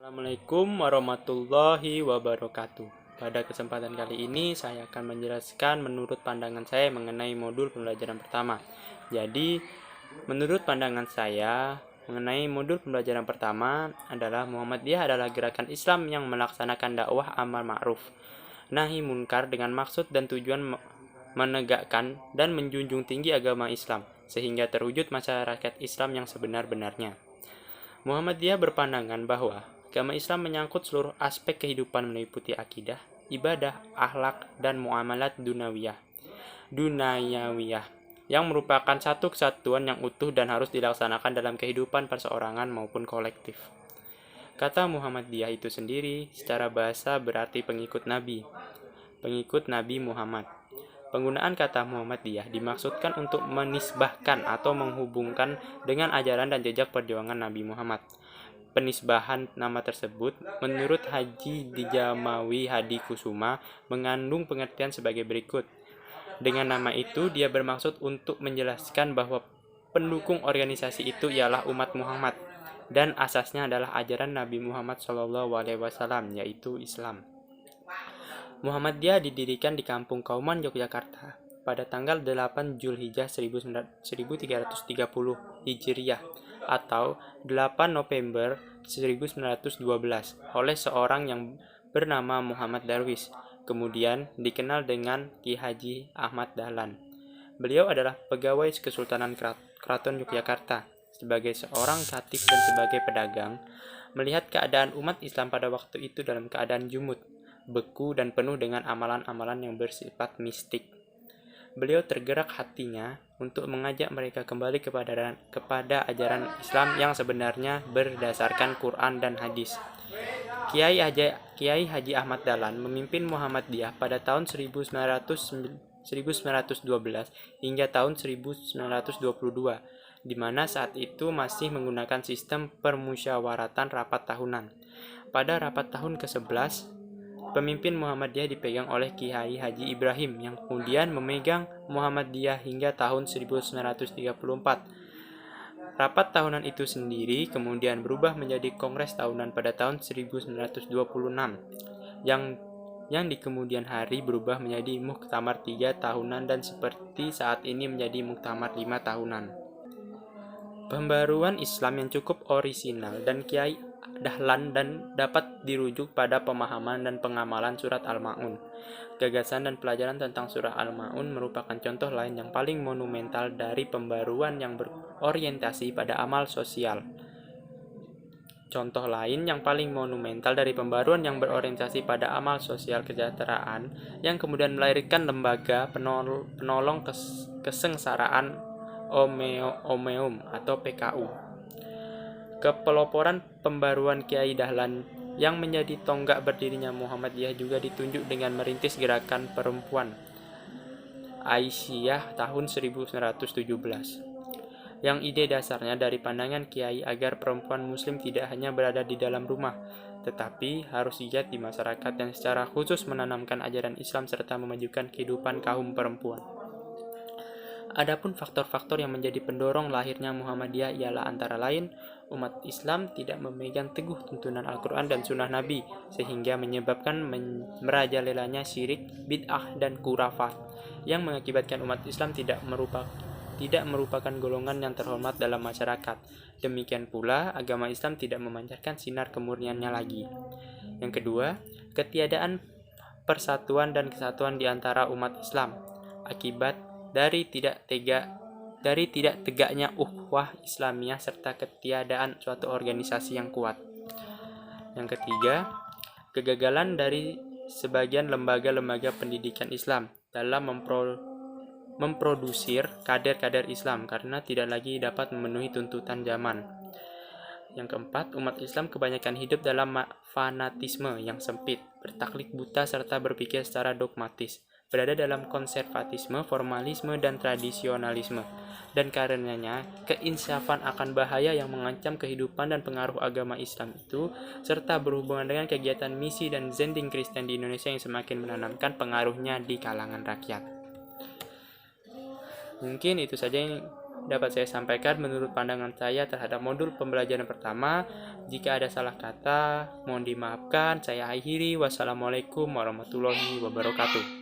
Assalamualaikum warahmatullahi wabarakatuh. Pada kesempatan kali ini saya akan menjelaskan menurut pandangan saya mengenai modul pembelajaran pertama. Jadi, menurut pandangan saya mengenai modul pembelajaran pertama adalah Muhammadiyah adalah gerakan Islam yang melaksanakan dakwah amar ma'ruf nahi munkar dengan maksud dan tujuan menegakkan dan menjunjung tinggi agama Islam sehingga terwujud masyarakat Islam yang sebenar-benarnya. Muhammadiyah berpandangan bahwa agama Islam menyangkut seluruh aspek kehidupan meliputi akidah, ibadah, akhlak, dan muamalat duniawiyah yang merupakan satu kesatuan yang utuh dan harus dilaksanakan dalam kehidupan perseorangan maupun kolektif. Kata Muhammadiyah itu sendiri secara bahasa berarti pengikut Nabi Muhammad. Penggunaan kata Muhammadiyah dimaksudkan untuk menisbahkan atau menghubungkan dengan ajaran dan jejak perjuangan Nabi Muhammad. Penisbahan nama tersebut menurut Haji Dijamawi Hadi Kusuma mengandung pengertian sebagai berikut. Dengan nama itu dia bermaksud untuk menjelaskan bahwa pendukung organisasi itu ialah umat Muhammad dan asasnya adalah ajaran Nabi Muhammad SAW yaitu Islam. Muhammadiyah didirikan di Kampung Kauman, Yogyakarta pada tanggal 8 Zulhijjah 1330 Hijriah atau 8 November 1912 oleh seorang yang bernama Muhammad Darwis, kemudian dikenal dengan Ki Haji Ahmad Dahlan. Beliau adalah pegawai Kesultanan Keraton Yogyakarta. Sebagai seorang khatib dan sebagai pedagang, melihat keadaan umat Islam pada waktu itu dalam keadaan jumud, beku dan penuh dengan amalan-amalan yang bersifat mistik. Beliau tergerak hatinya untuk mengajak mereka kembali kepada ajaran Islam yang sebenarnya berdasarkan Quran dan hadis. Kiai Haji Ahmad Dahlan memimpin Muhammadiyah pada tahun 1912 hingga tahun 1922, di mana saat itu masih menggunakan sistem permusyawaratan rapat tahunan. Pada rapat tahun ke-11, pemimpin Muhammadiyah dipegang oleh Kiai Haji Ibrahim yang kemudian memegang Muhammadiyah hingga tahun 1934. Rapat tahunan itu sendiri kemudian berubah menjadi Kongres tahunan pada tahun 1926 yang di kemudian hari berubah menjadi Muktamar 3 tahunan dan seperti saat ini menjadi Muktamar 5 tahunan. Pembaruan Islam yang cukup orisinal dan Kiai Dahlan dan dapat dirujuk pada pemahaman dan pengamalan surat Al-Ma'un. Gagasan dan pelajaran tentang surah Al-Ma'un merupakan contoh lain yang paling monumental dari pembaruan yang berorientasi pada amal sosial. Contoh lain yang paling monumental dari pembaruan yang berorientasi pada amal sosial kesejahteraan yang kemudian melahirkan lembaga penolong kesengsaraan Omeum atau PKU. Kepeloporan pembaruan Kiai Dahlan yang menjadi tonggak berdirinya Muhammadiyah juga ditunjuk dengan merintis gerakan perempuan Aisyah tahun 1917. Yang ide dasarnya dari pandangan Kiai agar perempuan muslim tidak hanya berada di dalam rumah, tetapi harus giat di masyarakat yang secara khusus menanamkan ajaran Islam serta memajukan kehidupan kaum perempuan. Adapun faktor-faktor yang menjadi pendorong lahirnya Muhammadiyah ialah antara lain umat Islam tidak memegang teguh tuntunan Al-Quran dan Sunnah Nabi sehingga menyebabkan merajalelanya syirik, bid'ah, dan khurafat yang mengakibatkan umat Islam tidak merupakan golongan yang terhormat dalam masyarakat. Demikian pula agama Islam tidak memancarkan sinar kemurniannya lagi. Yang kedua, ketiadaan persatuan dan kesatuan di antara umat Islam akibat dari tidak tegaknya ukhuwah Islamiyah serta ketiadaan suatu organisasi yang kuat. Yang ketiga, kegagalan dari sebagian lembaga-lembaga pendidikan Islam dalam memproduksi kader-kader Islam karena tidak lagi dapat memenuhi tuntutan zaman. Yang keempat, umat Islam kebanyakan hidup dalam fanatisme yang sempit, bertaklid buta serta berpikir secara dogmatis, berada dalam konservatisme, formalisme, dan tradisionalisme. Dan karenanya, keinsafan akan bahaya yang mengancam kehidupan dan pengaruh agama Islam itu, serta berhubungan dengan kegiatan misi dan zending Kristen di Indonesia yang semakin menanamkan pengaruhnya di kalangan rakyat. Mungkin itu saja yang dapat saya sampaikan menurut pandangan saya terhadap modul pembelajaran pertama. Jika ada salah kata, mohon dimaafkan. Saya akhiri. Wassalamualaikum warahmatullahi wabarakatuh.